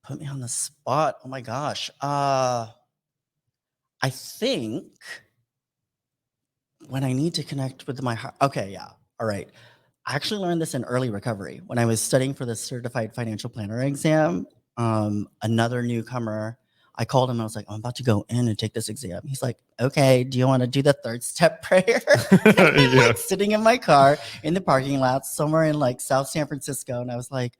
Put me on the spot. Oh my gosh. I think when I need to connect with okay, yeah. All right. I actually learned this in early recovery when I was studying for the certified financial planner exam. Another newcomer, I called him. I was like, I'm about to go in and take this exam. He's like, okay, do you want to do the third step prayer? And I'm like sitting in my car in the parking lot somewhere in like South San Francisco. And I was like,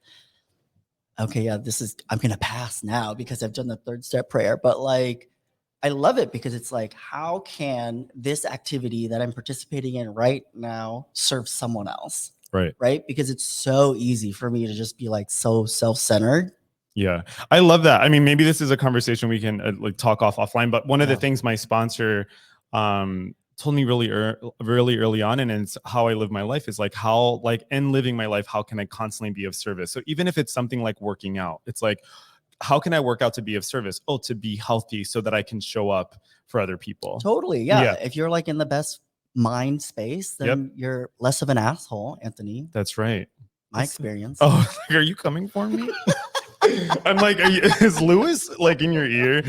okay, yeah, I'm going to pass now because I've done the third step prayer. But like, I love it because it's like, how can this activity that I'm participating in right now serve someone else? Right. Right. Because it's so easy for me to just be like so self-centered. Yeah, I love that. I mean, maybe this is a conversation we can like talk offline, but one of the things my sponsor told me really early on, and it's how I live my life, is like how, like in living my life, how can I constantly be of service? So even if it's something like working out, it's like, how can I work out to be of service? Oh, to be healthy so that I can show up for other people. Totally. Yeah. If you're like in the best mind space, then you're less of an asshole, Anthony. That's right. My experience. Oh, are you coming for me? I'm like, is Louis like in your ear?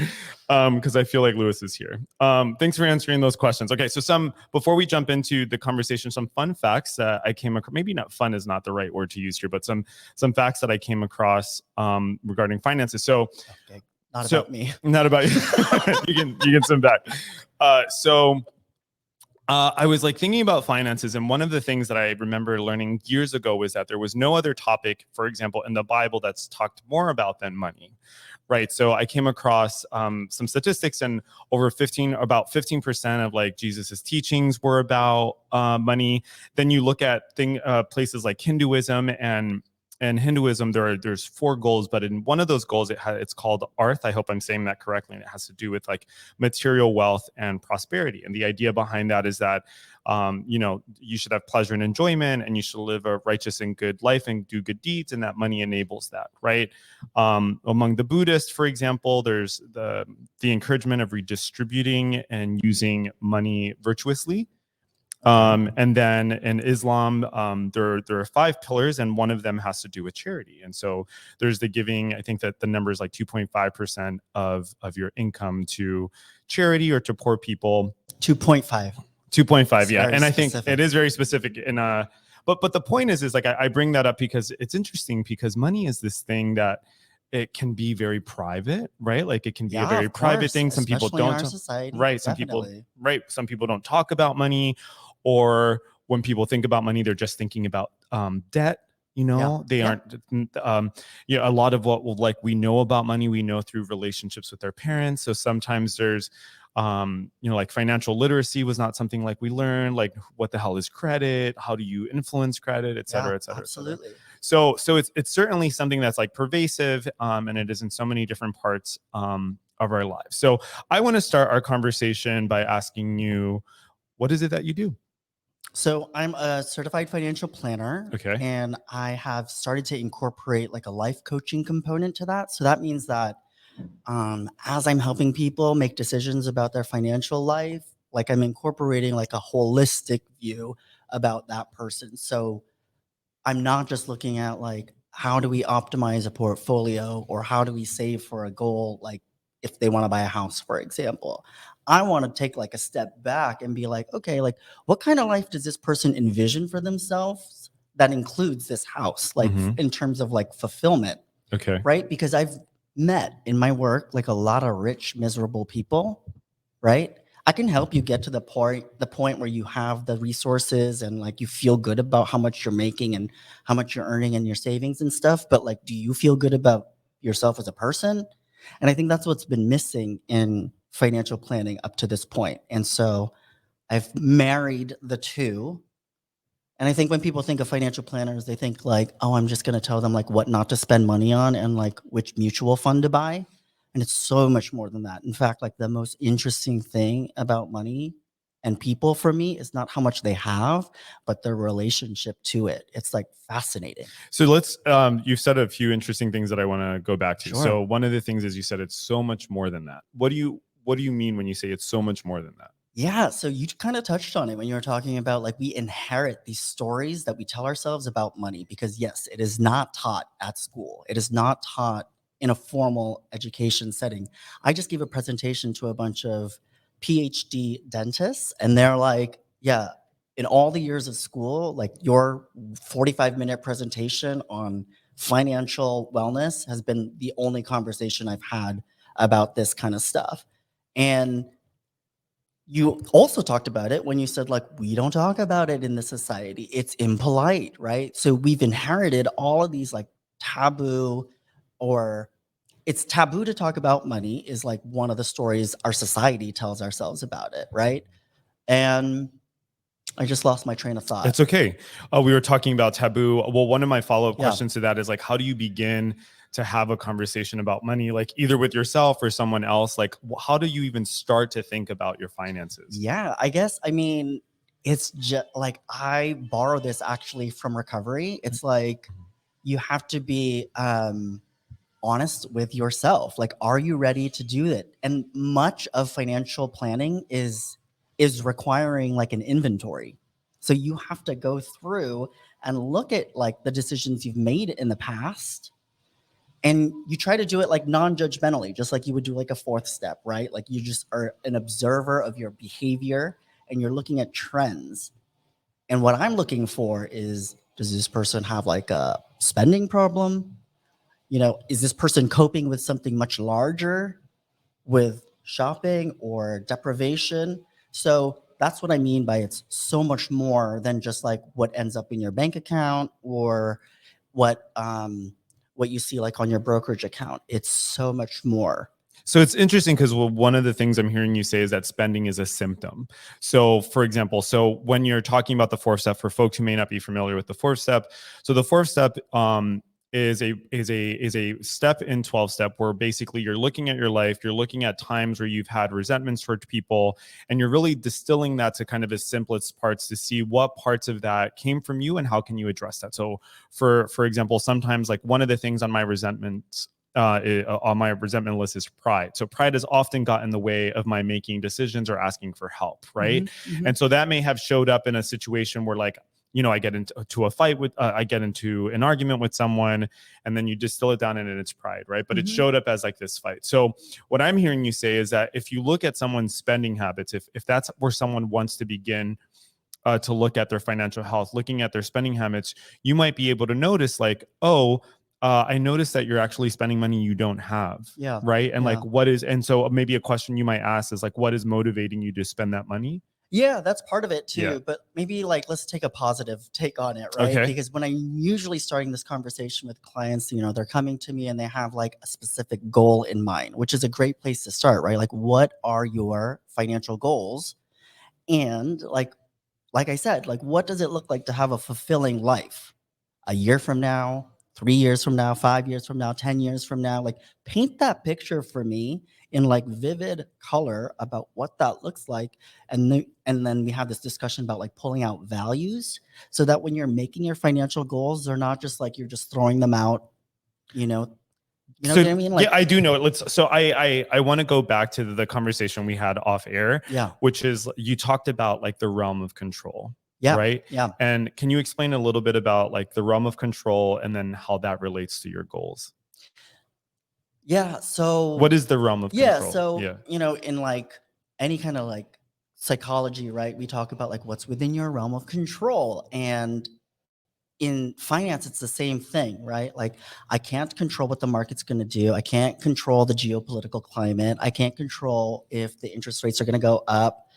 Because I feel like Louis is here. Thanks for answering those questions. Okay, so before we jump into the conversation, some fun facts that I came across. Maybe not fun is not the right word to use here, but some facts that I came across regarding finances. So, not about me. Not about you. you can send back. I was like thinking about finances, and one of the things that I remember learning years ago was that there was no other topic, for example, in the Bible that's talked more about than money, right? So I came across some statistics, and about 15% of like Jesus's teachings were about money. Then you look at places like Hinduism, and Hinduism, there's 4 goals, but in one of those goals, it's called Arth. I hope I'm saying that correctly. And it has to do with like material wealth and prosperity. And the idea behind that is that, you should have pleasure and enjoyment, and you should live a righteous and good life and do good deeds. And that money enables that, right? Among the Buddhists, for example, there's the encouragement of redistributing and using money virtuously. And then in Islam, there are 5 pillars, and one of them has to do with charity. And so there's the giving. I think that the number is like 2.5% of your income to charity or to poor people. 2.5, yeah. And I think it is very specific. And but the point is like I bring that up because it's interesting, because money is this thing that it can be very private, right? Like it can be a very private thing. Some people don't, in our society, right? Some people don't talk about money. Or when people think about money, they're just thinking about debt. They aren't. A lot of what we know about money, we know through relationships with our parents. So sometimes there's, like financial literacy was not something like we learned. Like, what the hell is credit? How do you influence credit, et cetera, et cetera. Absolutely. Et cetera. So it's certainly something that's like pervasive, and it is in so many different parts of our lives. So I want to start our conversation by asking you, what is it that you do? So I'm a certified financial planner. Okay. And I have started to incorporate like a life coaching component to that. So that means that as I'm helping people make decisions about their financial life, like I'm incorporating like a holistic view about that person. So I'm not just looking at like, how do we optimize a portfolio, or how do we save for a goal? Like if they want to buy a house, for example, I want to take like a step back and be like, okay, like what kind of life does this person envision for themselves that includes this house, like in terms of like fulfillment? Okay. Right? Because I've met in my work like a lot of rich, miserable people, right? I can help you get to the point where you have the resources and like you feel good about how much you're making and how much you're earning and your savings and stuff. But like, do you feel good about yourself as a person? And I think that's what's been missing in financial planning up to this point. And so I've married the two. And I think when people think of financial planners, they think like, oh, I'm just going to tell them like what not to spend money on and like which mutual fund to buy. And it's so much more than that. In fact, like the most interesting thing about money and people for me is not how much they have, but their relationship to it. It's like fascinating. So let's, you've said a few interesting things that I want to go back to. Sure. So one of the things is you said it's so much more than that. What do you mean when you say it's so much more than that? Yeah, so you kind of touched on it when you were talking about like we inherit these stories that we tell ourselves about money because yes, it is not taught at school. It is not taught in a formal education setting. I just gave a presentation to a bunch of PhD dentists and they're like, yeah, in all the years of school, like your 45-minute presentation on financial wellness has been the only conversation I've had about this kind of stuff. And you also talked about it when you said, like, we don't talk about it in the society. It's impolite, right? So we've inherited all of these like taboo, or it's taboo to talk about money, is like one of the stories our society tells ourselves about it, right? And I just lost my train of thought. It's okay. We were talking about taboo. Well, one of my follow-up Yeah. questions to that is like, how do you begin to have a conversation about money, like either with yourself or someone else? Like, how do you even start to think about your finances? Yeah, I guess, I mean, it's just like I borrow this actually from recovery. It's like you have to be honest with yourself. Like, are you ready to do it? And much of financial planning is requiring like an inventory. So you have to go through and look at like the decisions you've made in the past, and you try to do it like non-judgmentally, just like you would do like a fourth step, right? Like you just are an observer of your behavior and you're looking at trends. And what I'm looking for is, does this person have like a spending problem? You know, is this person coping with something much larger, with shopping or deprivation? So that's what I mean by it's so much more than just like what ends up in your bank account or what you see like on your brokerage account. It's so much more. So it's interesting because one of the things I'm hearing you say is that spending is a symptom. So, for example, so when you're talking about the fourth step, for folks who may not be familiar with the fourth step, so the fourth step is a step in 12 step where basically you're looking at your life, you're looking at times where you've had resentments towards people, and you're really distilling that to kind of its simplest parts to see what parts of that came from you and how can you address that. So, for example, sometimes like one of the things on my resentments on my resentment list is pride. So pride has often got in the way of my making decisions or asking for help, right? And so that may have showed up in a situation where like, I get into a fight with, I get into an argument with someone, and then you distill it down and it's pride, right? But it showed up as like this fight. So what I'm hearing you say is that if you look at someone's spending habits, if that's where someone wants to begin to look at their financial health, looking at their spending habits, you might be able to notice like, oh, I noticed that you're actually spending money you don't have. Yeah. Right. And Yeah. like, and so maybe a question you might ask is like, what is motivating you to spend that money? Yeah, that's part of it too. Yeah. But maybe like let's take a positive take on it, right? Okay. Because when I'm usually starting this conversation with clients, they're coming to me and they have like a specific goal in mind, which is a great place to start, right? Like, what are your financial goals? And like I said, like what does it look like to have a fulfilling life a year from now, 3 years from now, 5 years from now, 10 years from now? Like, paint that picture for me in like vivid color about what that looks like. And then we have this discussion about like pulling out values so that when you're making your financial goals, they're not just like you're just throwing them out, you know. You know So what I mean? Like, yeah, I do know it. So I want to go back to the conversation we had off air, yeah. which is you talked about like the realm of control. Yeah. Right. Yeah. And can you explain a little bit about like the realm of control and then how that relates to your goals? Yeah. So What is the realm of yeah, control? so in like any kind of like psychology, right? We talk about like what's within your realm of control. And in finance, it's the same thing, right? Like, I can't control what the market's going to do. I can't control the geopolitical climate. I can't control if the interest rates are going to go up.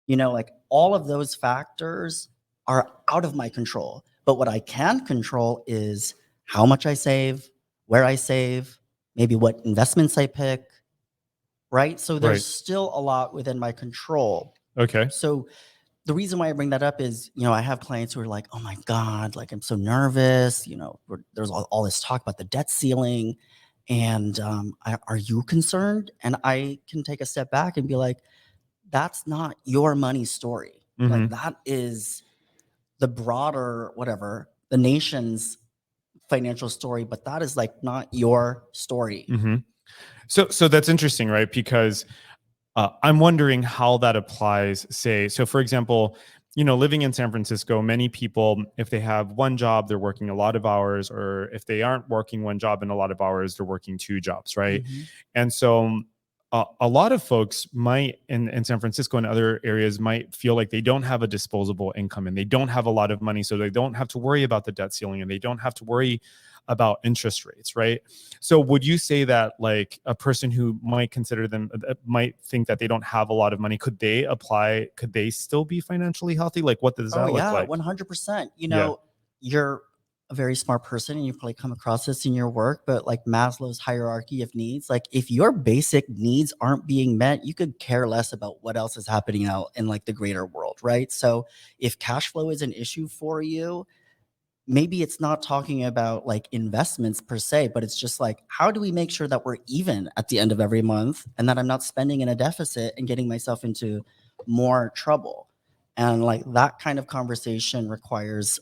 Like all of those factors are out of my control. But what I can control is how much I save, where I save, maybe what investments I pick, right? So there's Right. still a lot within my control. Okay. So the reason why I bring that up is, I have clients who are like, oh my God, like I'm so nervous. There's all this talk about the debt ceiling. And are you concerned? And I can take a step back and be like, that's not your money story. Like, that is the broader, whatever, the nation's financial story, but that is like not your story. So that's interesting, right? Because I'm wondering how that applies, say, so for example, living in San Francisco, many people, if they have one job, they're working a lot of hours, or if they aren't working one job and a lot of hours, they're working two jobs, right? And so a lot of folks might in San Francisco and other areas might feel like they don't have a disposable income and they don't have a lot of money, so they don't have to worry about the debt ceiling and they don't have to worry about interest rates, right? So would you say that like a person who might consider them might think that they don't have a lot of money, could they still be financially healthy? Like what does that look like? 100%. Yeah. You're a very smart person and you probably come across this in your work, but like Maslow's hierarchy of needs, like if your basic needs aren't being met, you could care less about what else is happening out in like the greater world, right? So if cash flow is an issue for you, maybe it's not talking about like investments per se, but it's just like, how do we make sure that we're even at the end of every month and that I'm not spending in a deficit and getting myself into more trouble? And like that kind of conversation requires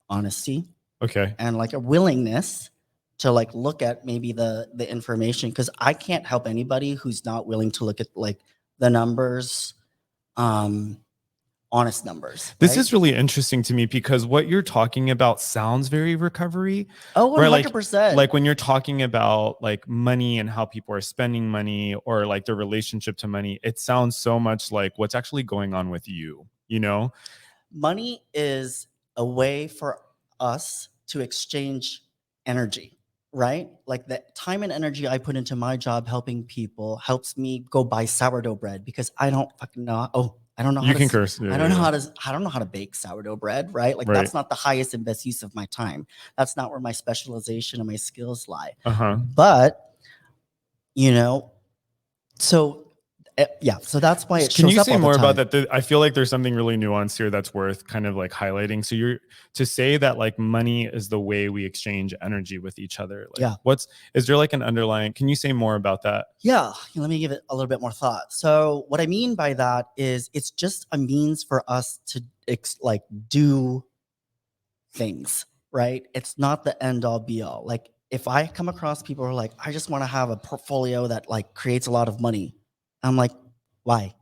honesty Okay. and like a willingness to like look at maybe the information, because I can't help anybody who's not willing to look at like the numbers, honest numbers. This right? is really interesting to me because what you're talking about sounds very recovery. Oh, Right? 100%. Like when you're talking about like money and how people are spending money or like their relationship to money, it sounds so much like what's actually going on with you, Money is a way for us to exchange energy, right? Like the time and energy I put into my job helping people helps me go buy sourdough bread because I don't fucking know. Oh, I don't know how You to. can curse. Yeah, I don't yeah, know yeah. I don't know how to bake sourdough bread, right? Like Right. that's not the highest and best use of my time. That's not where my specialization and my skills lie. Uh-huh. But so yeah, so that's why it Can shows you up say all the more time. about that? I feel like there's something really nuanced here that's worth kind of like highlighting. So you're to say that like money is the way we exchange energy with each other. Like Yeah. is there like an underlying, can you say more about that? Yeah, let me give it a little bit more thought. So what I mean by that is it's just a means for us to like do things, right? It's not the end all be all. Like if I come across people who are like, I just want to have a portfolio that like creates a lot of money, I'm like, why?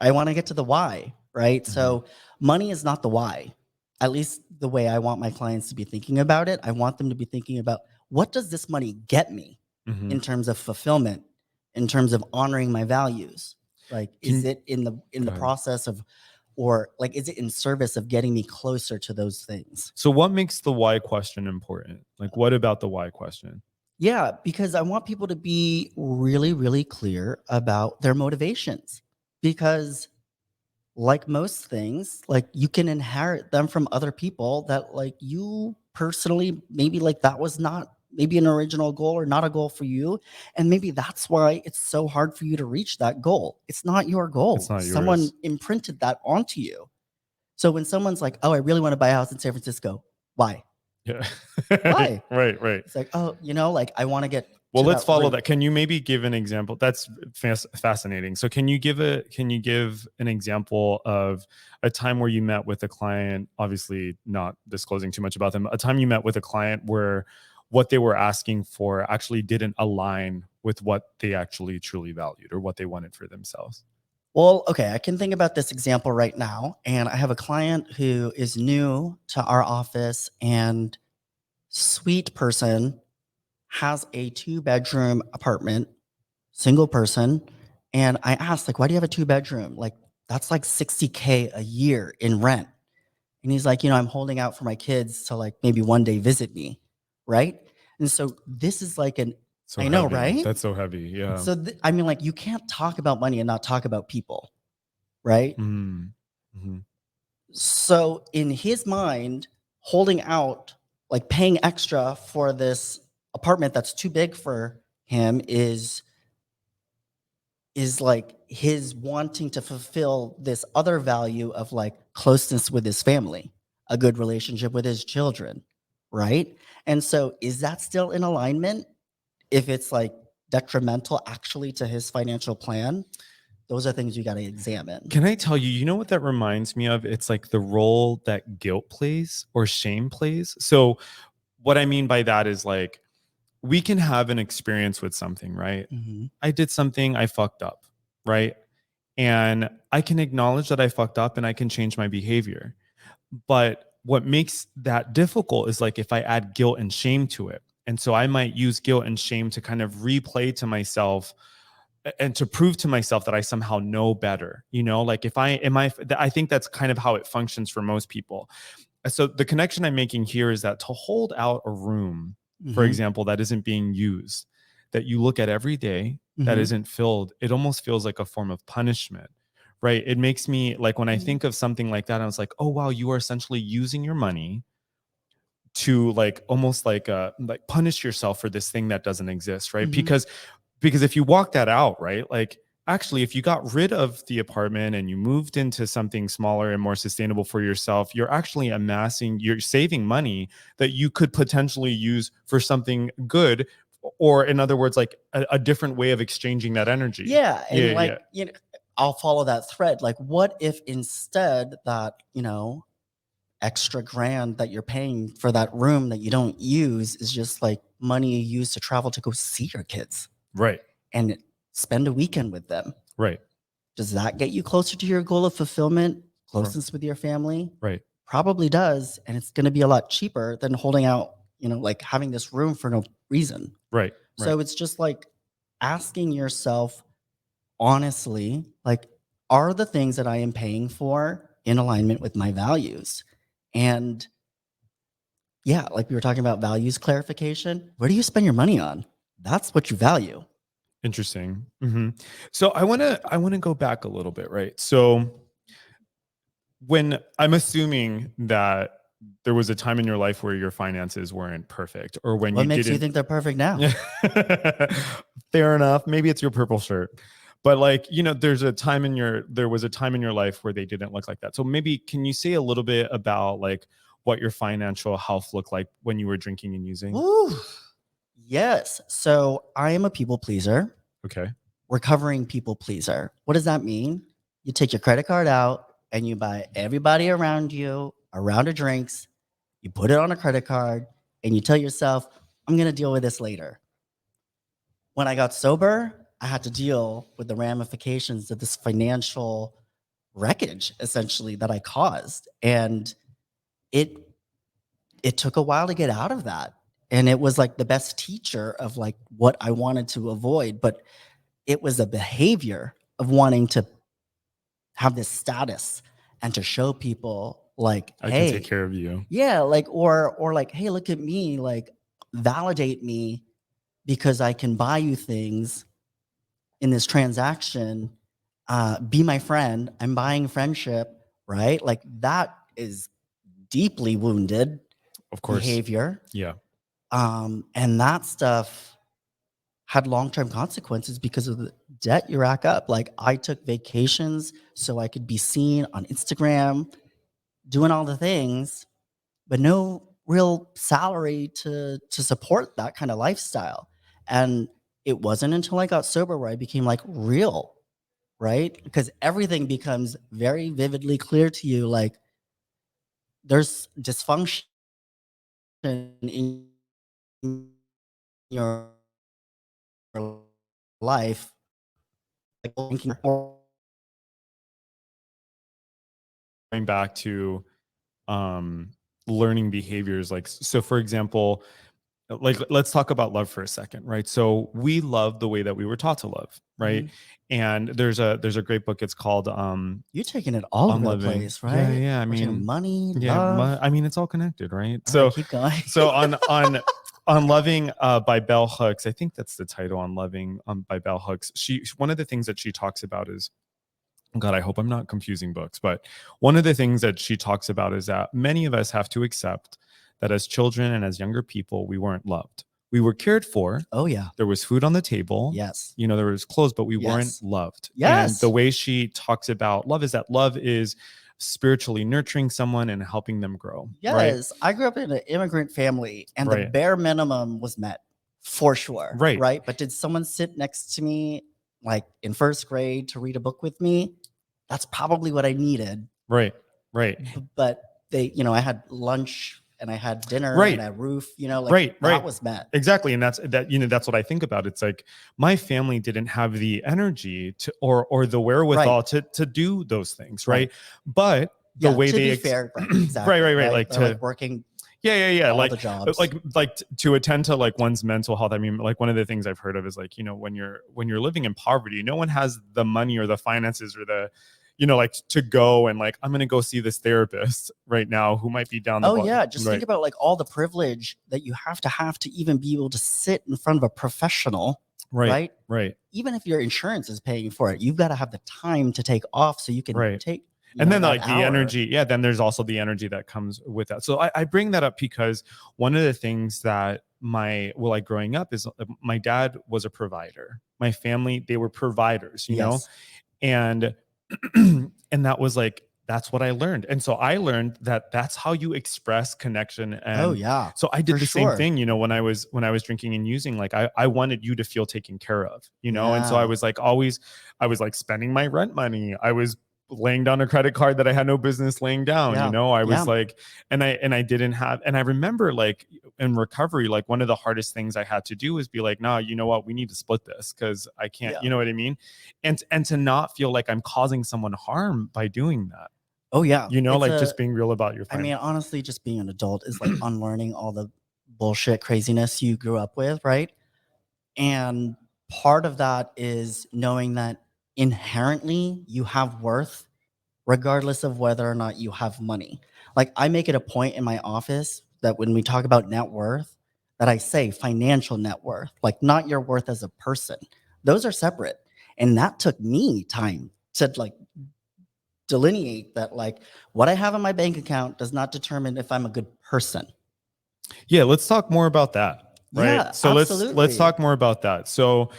I want to get to the why, right? So money is not the why. At least the way I want my clients to be thinking about it. I want them to be thinking about, what does this money get me in terms of fulfillment, in terms of honoring my values? Like, is it in the process of, or like, is it in service of getting me closer to those things? So what makes the why question important? Like what about the why question? Yeah, because I want people to be really, really clear about their motivations, because like most things, like you can inherit them from other people that like you personally, maybe like that was not maybe an original goal or not a goal for you. And maybe that's why it's so hard for you to reach that goal. It's not your goal. It's not Someone yours. imprinted that onto you. So when someone's like, oh, I really want to buy a house in San Francisco. Why? Yeah. Why? Right. It's like, oh, like I want to get Well, to let's that follow route. that. Can you maybe give an example? That's fascinating. So can you give an example of a time where you met with a client, obviously not disclosing too much about them, a time you met with a client where what they were asking for actually didn't align with what they actually truly valued or what they wanted for themselves? Well, okay, I can think about this example right now. And I have a client who is new to our office, and sweet person, has a 2-bedroom apartment, single person. And I asked, like, why do you have a 2-bedroom? Like, that's like $60K a year in rent. And he's like, I'm holding out for my kids to like maybe one day visit me. Right. And so this is like So I know, heavy. right? That's so heavy. Yeah. So I mean, like, you can't talk about money and not talk about people. Right. Mm-hmm. So in his mind, holding out, like paying extra for this apartment that's too big for him is like his wanting to fulfill this other value of like closeness with his family, a good relationship with his children, right? And so is that still in alignment if it's like detrimental actually to his financial plan? Those are things you got to examine. Can I tell you, you know what that reminds me of? It's like the role that guilt plays or shame plays. So what I mean by that is like, we can have an experience with something, right? Mm-hmm. I did something, I fucked up. right? And I can acknowledge that I fucked up and I can change my behavior. But what makes that difficult is like if I add guilt and shame to it. And so I might use guilt and shame to kind of replay to myself and to prove to myself that I somehow know better. You know, like if I think that's kind of how it functions for most people. So the connection I'm making here is that to hold out a room, for Mhm. example, that isn't being used, that you look at every day that Mhm. isn't filled, it almost feels like a form of punishment, right? It makes me like when I think of something like that, I was like, oh wow, you are essentially using your money to like almost like punish yourself for this thing that doesn't exist, right? Mhm. Because if you walk that out, right, like actually if you got rid of the apartment and you moved into something smaller and more sustainable for yourself, you're saving money that you could potentially use for something good, or in other words, like a different way of exchanging that energy. Yeah, and Yeah, like, yeah. I'll follow that thread. Like, what if instead that, extra grand that you're paying for that room that you don't use is just like money you use to travel to go see your kids Right, and spend a weekend with them? right, Does that get you closer to your goal of fulfillment, r- closeness with your family? right, Probably does. And it's going to be a lot cheaper than holding out, like having this room for no reason. right, right. So it's just like asking yourself honestly, like, are the things that I am paying for in alignment with my values? And yeah, like we were talking about values clarification. What do you spend your money on? That's what you value. Interesting. So I want to go back a little bit, right? So when I'm assuming that there was a time in your life where your finances weren't perfect, or when What you makes you didn't. think they're perfect now? Fair enough. Maybe it's your purple shirt. But like, there was a time in your life where they didn't look like that. So maybe can you say a little bit about like what your financial health looked like when you were drinking and using? Ooh, yes. So I am a people pleaser, Okay. recovering people pleaser. What does that mean? You take your credit card out and you buy everybody around you a round of drinks. You put it on a credit card and you tell yourself, I'm going to deal with this later. When I got sober, I had to deal with the ramifications of this financial wreckage essentially that I caused. And it it took a while to get out of that. And it was like the best teacher of like what I wanted to avoid, but it was a behavior of wanting to have this status and to show people like, I can take hey, care of you. yeah, like or like, hey, look at me, like validate me because I can buy you things in this transaction. Be my friend. I'm buying friendship, right? Like that is deeply wounded Of course. behavior. Yeah. And that stuff had long-term consequences because of the debt you rack up. Like I took vacations so I could be seen on Instagram doing all the things, but no real salary to support that kind of lifestyle. And it wasn't until I got sober where I became like real, right? Because everything becomes very vividly clear to you. Like there's dysfunction in your life, like Going back to um learning behaviors, like so for example, like let's talk about love for a second, right? So we love the way that we were taught to love, right? Mhm. And there's a great book, it's called You're taking it all over the Unloving. place, Yeah, right? yeah, I We're taking mean, money, yeah, love. I mean it's all connected, right? All right, So keep going. so on Loving by Bell Hooks, I think that's the title, On Loving by Bell Hooks. She One of the things that she talks about is, God, I hope I'm not confusing books, but one of the things that she talks about is that many of us have to accept that as children and as younger people, we weren't loved. We were cared for. Oh yeah. There was food on the table. Yes. There was clothes, but we weren't Yes. loved. And the Yes. way she talks about love is that love is spiritually nurturing someone and helping them grow. Right. Yes. I grew up in an immigrant family and the Right. bare minimum was met for sure. Right. Right. But did someone sit next to me like in first grade to read a book with me? That's probably what I needed. Right. Right. But they, I had lunch and I had dinner Right. and a roof, like Right. that was met. Exactly. And that's what I think about. It's like my family didn't have the energy to or the wherewithal to do those things. Right. But the way to they be fair, right, exactly, right. Like they're like working yeah. all the jobs. Like to attend to like one's mental health. I mean, like one of the things I've heard of is like, when you're living in poverty, no one has the money or the finances or the, like to go and like, I'm going to go see this therapist right now who might be down the block. Yeah. Just think about like all the privilege that you have to even be able to sit in front of a professional. Right. Even if your insurance is paying for it, you've got to have the time to take off so you can take. And then like the energy, then there's also the energy that comes with that. So I bring that up because one of the things that like growing up is my dad was a provider. My family, they were providers, you know, and and that was like, that's what I learned. And so I learned that that's how you express connection. And so I did the same thing, when I was drinking and using, like I wanted you to feel taken care of, and so I was like I was like spending my rent money. I was laying down a credit card that I had no business laying down. I was like, and I didn't have, and I remember like in recovery, like one of the hardest things I had to do was be like, no, you know what, we need to split this because I can't, you know what I mean? And to not feel like I'm causing someone harm by doing that. Oh yeah. Like just being real about your finances. I mean, honestly, just being an adult is like unlearning all the bullshit craziness you grew up with, right? And part of that is knowing that inherently you have worth regardless of whether or not you have money. Like I make it a point in my office that when we talk about net worth, that I say financial net worth, like not your worth as a person. Those are separate. And that took me time to like delineate that, like what I have in my bank account does not determine if I'm a good person. Yeah, let's talk more about that. Right. Yeah, so absolutely. let's talk more about that. So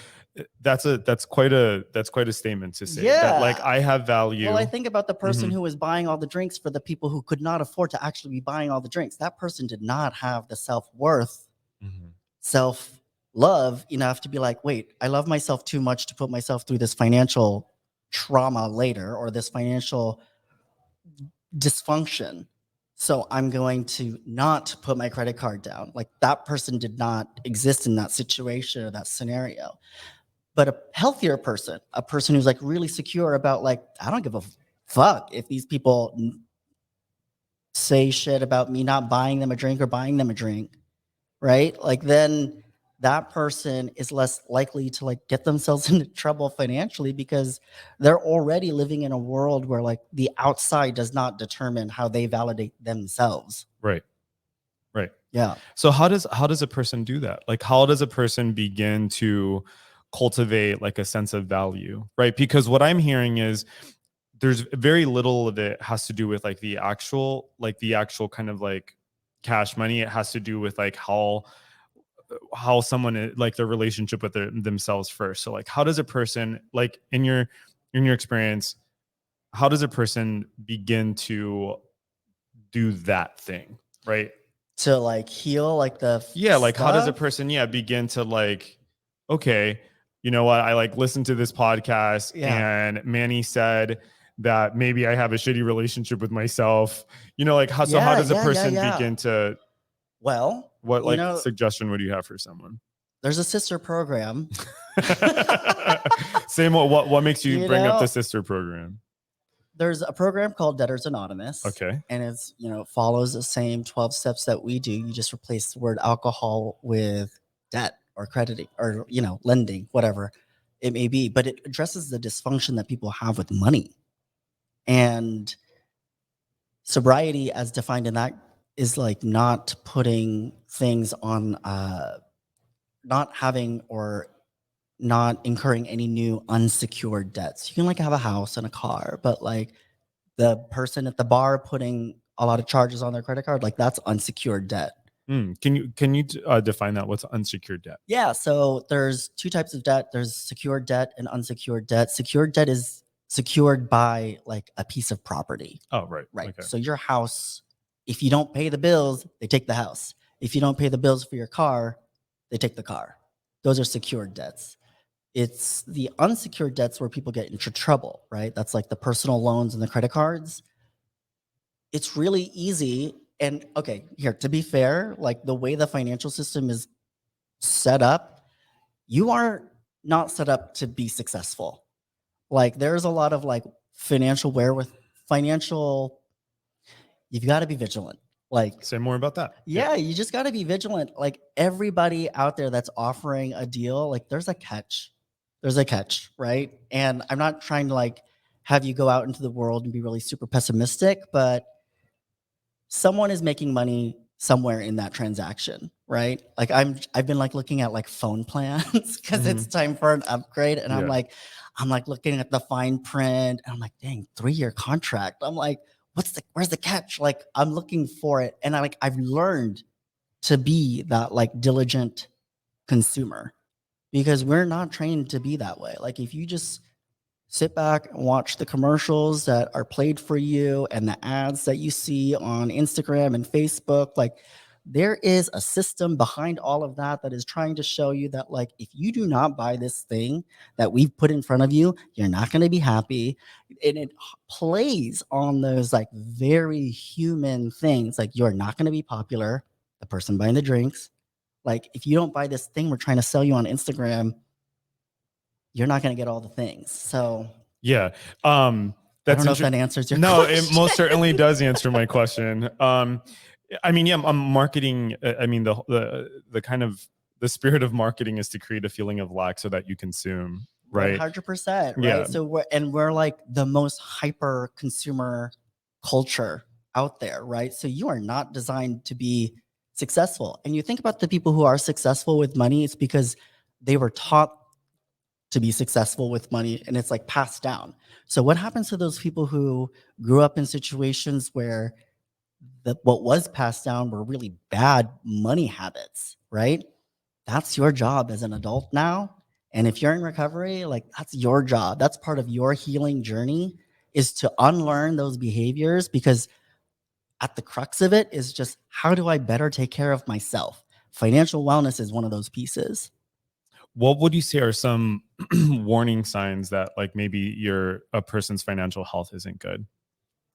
that's quite a statement to say that like I have value. Well, I think about the person who was buying all the drinks for the people who could not afford to actually be buying all the drinks. That person did not have the self-worth, self-love enough to be like, wait, I love myself too much to put myself through this financial trauma later or this financial dysfunction. So I'm going to not put my credit card down. Like that person did not exist in that situation or that scenario. But a healthier person, a person who's like really secure about like, I don't give a fuck if these people say shit about me not buying them a drink or buying them a drink, right? Like then that person is less likely to like get themselves into trouble financially because they're already living in a world where like the outside does not determine how they validate themselves. Right. Yeah. So how does a person do that? Like how does a person begin to cultivate like a sense of value, right? Because what I'm hearing is there's very little of it has to do with like the actual kind of like cash money. It has to do with like how someone like their relationship with themselves first. So like how does a person, like in your experience, how does a person begin to do that thing, right? To like heal like the like how does a person begin to like, okay, you know what, I like listened to this podcast and Manny said that maybe I have a shitty relationship with myself, like how does a person begin to, well, what like suggestion would you have for someone? There's a sister program. Same. What makes you bring up the sister program? There's a program called Debtors Anonymous. Okay. And it's, follows the same 12 steps that we do. You just replace the word alcohol with debt or crediting or, lending, whatever it may be. But it addresses the dysfunction that people have with money. And sobriety, as defined in that, is like not putting things on, not having or not incurring any new unsecured debts. You can like have a house and a car, but like the person at the bar putting a lot of charges on their credit card, like that's unsecured debt. Can you define that? What's unsecured debt? Yeah, so there's two types of debt. There's secured debt and unsecured debt. Secured debt is secured by like a piece of property. Oh, right. Okay. So your house, if you don't pay the bills, they take the house. If you don't pay the bills for your car, they take the car. Those are secured debts. It's the unsecured debts where people get into trouble, right? That's like the personal loans and the credit cards. It's really easy And okay, here, to be fair, like the way the financial system is set up, you are not set up to be successful. Like there's a lot of like financial financial, you've got to be vigilant. Like, Say more about that. yeah, you just got to be vigilant. Like everybody out there that's offering a deal, like there's a catch. There's a catch, right? And I'm not trying to like have you go out into the world and be really super pessimistic, but someone is making money somewhere in that transaction, right? Like I've been like looking at like phone plans because it's time for an upgrade, and Yeah. I'm like looking at the fine print, and I'm like, dang, 3-year contract. I'm like, where's the catch? Like I'm looking for it, and I've learned to be that like diligent consumer because we're not trained to be that way. Like if you just sit back and watch the commercials that are played for you and the ads that you see on Instagram and Facebook. Like there is a system behind all of that that is trying to show you that like if you do not buy this thing that we've put in front of you, you're not going to be happy. And it plays on those like very human things. Like you're not going to be popular, the person buying the drinks. Like if you don't buy this thing we're trying to sell you on Instagram, you're not going to get all the things. So Yeah. I don't know if that answers your No, question. it most certainly does answer my question. I mean, yeah, I'm marketing. I mean, the kind of the spirit of marketing is to create a feeling of lack so that you consume, right? 100%, right? Yeah. So we're like the most hyper consumer culture out there, right? So you are not designed to be successful. And you think about the people who are successful with money, it's because they were taught to be successful with money and it's like passed down. So what happens to those people who grew up in situations where what was passed down were really bad money habits, right? That's your job as an adult now. And if you're in recovery, like that's your job. That's part of your healing journey is to unlearn those behaviors because at the crux of it is just how do I better take care of myself? Financial wellness is one of those pieces. What would you say are some warning signs that like maybe a person's financial health isn't good?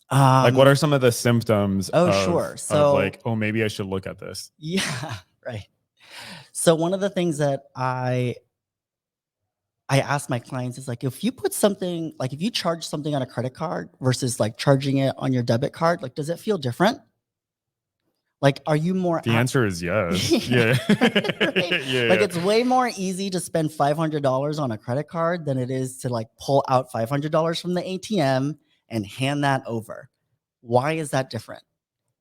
Like what are some of the symptoms Sure. of like, oh, maybe I should look at this? Yeah, right. So one of the things that I ask my clients is like, if you put something, like if you charge something on a credit card versus like charging it on your debit card, like, does it feel different? Like, are you more The answer is yes. Yeah. right? Yeah. Like it's way more easy to spend $500 on a credit card than it is to like pull out $500 from the ATM and hand that over. Why is that different?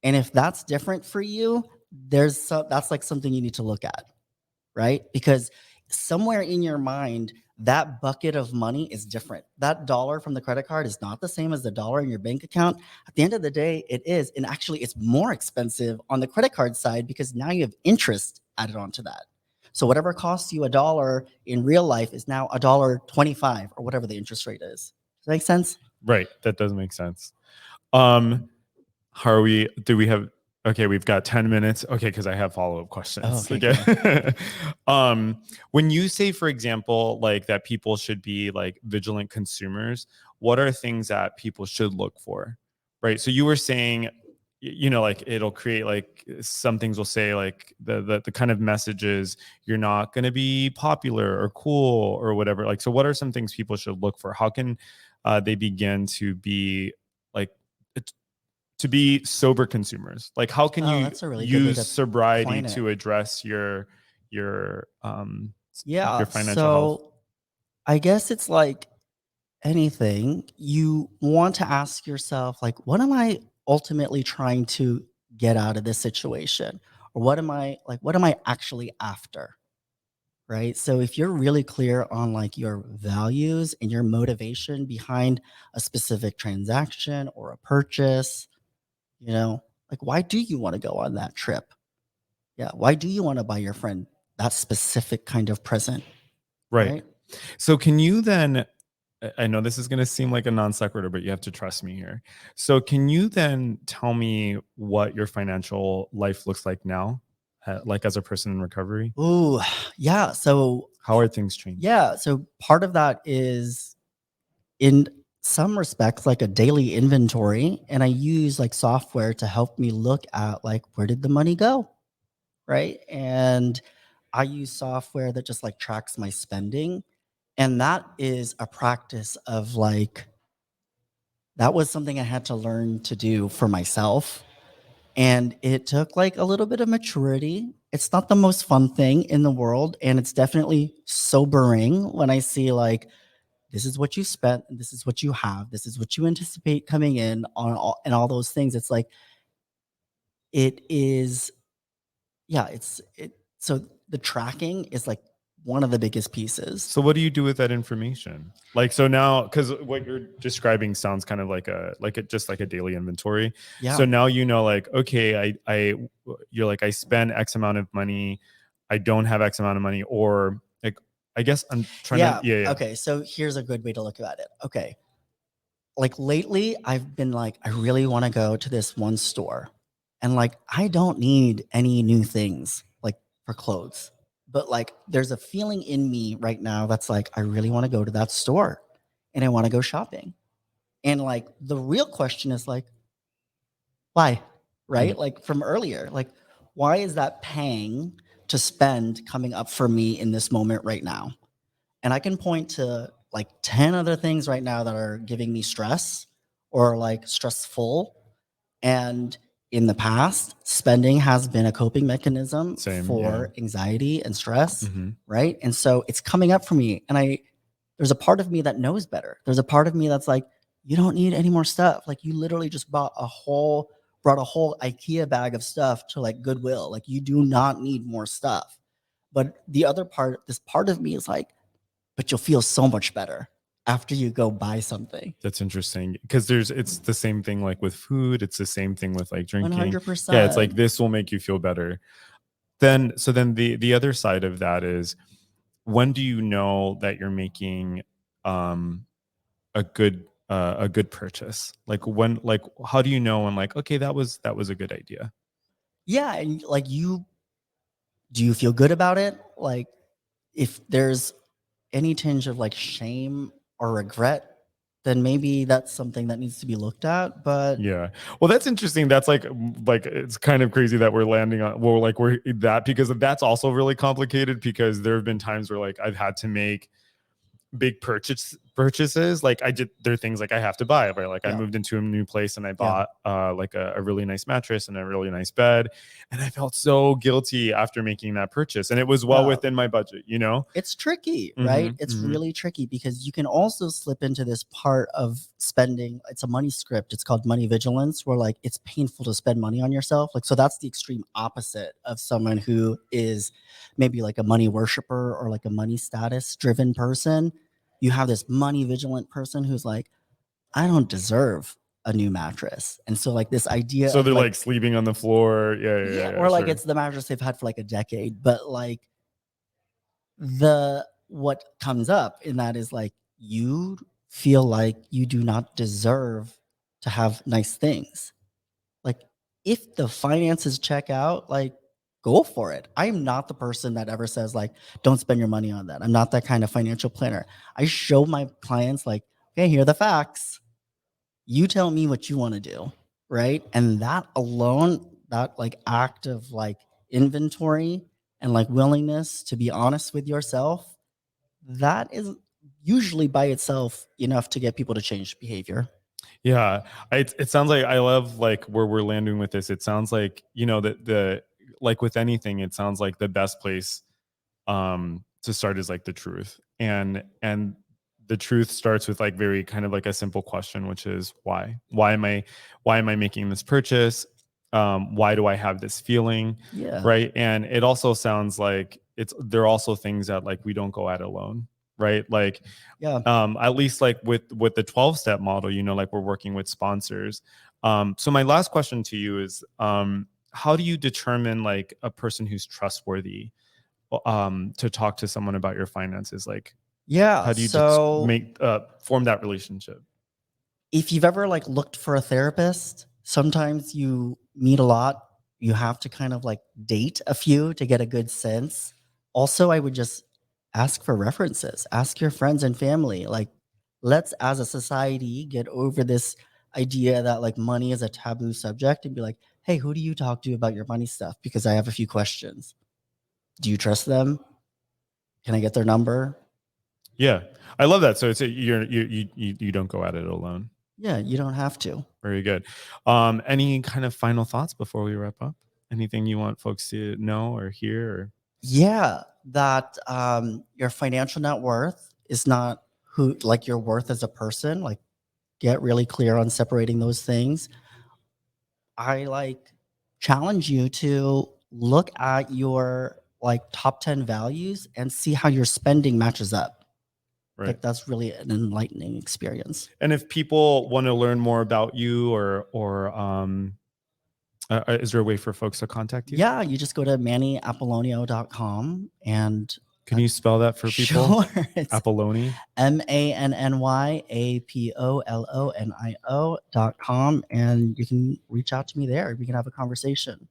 And if that's different for you, that's like something you need to look at, right? Because somewhere in your mind, that bucket of money is different. That dollar from the credit card is not the same as the dollar in your bank account. At the end of the day, it is. And actually, it's more expensive on the credit card side because now you have interest added onto that. So whatever costs you $1 in real life is now $1.25 or whatever the interest rate is. Does that make sense? Right. That does make sense. Do we have, okay, we've got 10 minutes. Okay. Cause I have follow-up questions. Oh, okay. When you say, for example, like that people should be like vigilant consumers, what are things that people should look for? Right. So you were saying, like it'll create like some things will say like the kind of messages, you're not going to be popular or cool or whatever. Like, so what are some things people should look for? How can they begin to be like, to be sober consumers? Like how can you that's a really good way use to sobriety point it. to address your Yeah. financial health? So I guess it's like anything, you want to ask yourself, like, what am I ultimately trying to get out of this situation? Or what am I actually after? Right. So if you're really clear on like your values and your motivation behind a specific transaction or a purchase, like why do you want to go on that trip? Yeah. Why do you want to buy your friend that specific kind of present? Right. Right. So can you then, I know this is going to seem like a non sequitur, but you have to trust me here. So can you then tell me what your financial life looks like now, like as a person in recovery? Ooh, yeah. So How are things changed? yeah. So part of that is in some respects like a daily inventory, and I use like software to help me look at like where did the money go, right? And I use software that just like tracks my spending, and that is a practice of like that was something I had to learn to do for myself. And it took like a little bit of maturity. It's not the most fun thing in the world. And it's definitely sobering when I see like, this is what you spent, and this is what you have, this is what you anticipate coming in on all, and all those things. It's like, it is, yeah, so the tracking is like one of the biggest pieces. So what do you do with that information? Like, so now, because what you're describing sounds kind of like just like a daily inventory. Yeah. So now you know, like, okay, you're like, I spend X amount of money, I don't have X amount of money, or like, I guess I'm trying Yeah. to, yeah. Okay. So here's a good way to look at it. Okay. Like lately, I've been like, I really want to go to this one store. And like, I don't need any new things like for clothes. But like, there's a feeling in me right now that's like, I really want to go to that store and I want to go shopping. And like, the real question is like, why? Right? Like from earlier, like, why is that pang to spend coming up for me in this moment right now? And I can point to like 10 other things right now that are giving me stress or like stressful. And in the past, spending has been a coping mechanism Same, for anxiety and stress, Mm-hmm. right? And so it's coming up for me. And there's a part of me that knows better. There's a part of me that's like, you don't need any more stuff. Like you literally just brought a whole IKEA bag of stuff to like Goodwill. Like you do not need more stuff. But the other part, this part of me is like, but you'll feel so much better after you go buy something. That's interesting because it's the same thing like with food. It's the same thing with like drinking. Yeah, it's 100%. like this will make you feel better. So then the other side of that is, when do you know that you're making a good purchase? Like when, like, how do you know when, like, okay, that was a good idea? Yeah, and like do you feel good about it? Like if there's any tinge of like shame or regret, then maybe that's something that needs to be looked at. But Yeah. Well, that's interesting. That's like it's kind of crazy that we're landing on, well, like we're that, because that's also really complicated, because there have been times where like I've had to make big purchases. Like there are things like I have to buy, right? Like I yeah, moved into a new place and I yeah, bought like a really nice mattress and a really nice bed, and I felt so guilty after making that purchase, and it was well yeah. within my budget, you know. It's tricky, right? It's really tricky because you can also slip into this part of spending. It's a money script. It's called money vigilance, where like it's painful to spend money on yourself. Like, so that's the extreme opposite of someone who is maybe like a money worshiper or like a money status driven person. You have this money vigilant person who's like, I don't deserve a new mattress. And so like this idea So of they're like, like sleeping on the floor. yeah, Yeah, or like sure. it's the mattress they've had for like a decade, but like what comes up in that is like you feel like you do not deserve to have nice things. Like if the finances check out, like go for it. I'm not the person that ever says like don't spend your money on that. I'm not that kind of financial planner. I show my clients like, okay, here are the facts. You tell me what you want to do, right? And that alone, that like act of like inventory and like willingness to be honest with yourself, that is usually by itself enough to get people to change behavior. Yeah, it sounds like, I love like where we're landing with this. It sounds like, you know, that the like with anything, it sounds like the best place to start is like the truth, and the truth starts with like very kind of like a simple question, which is why am I making this purchase? Why do I have this feeling? Yeah. Right. And it also sounds like there are also things that like we don't go at alone, right? Like Yeah. at least like with the 12-step model, you know, like we're working with sponsors. So my last question to you is, how do you determine like a person who's trustworthy to talk to someone about your finances? Like, Yeah. how do you just So form that relationship? if you've ever like looked for a therapist, sometimes you meet a lot. You have to kind of like date a few to get a good sense. Also, I would just ask for references, ask your friends and family, like, let's as a society get over this idea that like money is a taboo subject and be like, hey, who do you talk to about your money stuff? Because I have a few questions. Do you trust them? Can I get their number? Yeah, I love that. So it's you don't go at it alone. Yeah, you don't have to. Very good. Any kind of final thoughts before we wrap up? Anything you want folks to know or hear? Or? Yeah, that your financial net worth is not who like your worth as a person. Like, get really clear on separating those things. I like challenge you to look at your like top 10 values and see how your spending matches up. Right. Like, that's really an enlightening experience. And if people want to learn more about you or is there a way for folks to contact you? Yeah, you just go to MannyApollonio.com and can you spell that for people? Sure. It's Apolloni. MannyApollonio.com. And you can reach out to me there. We can have a conversation.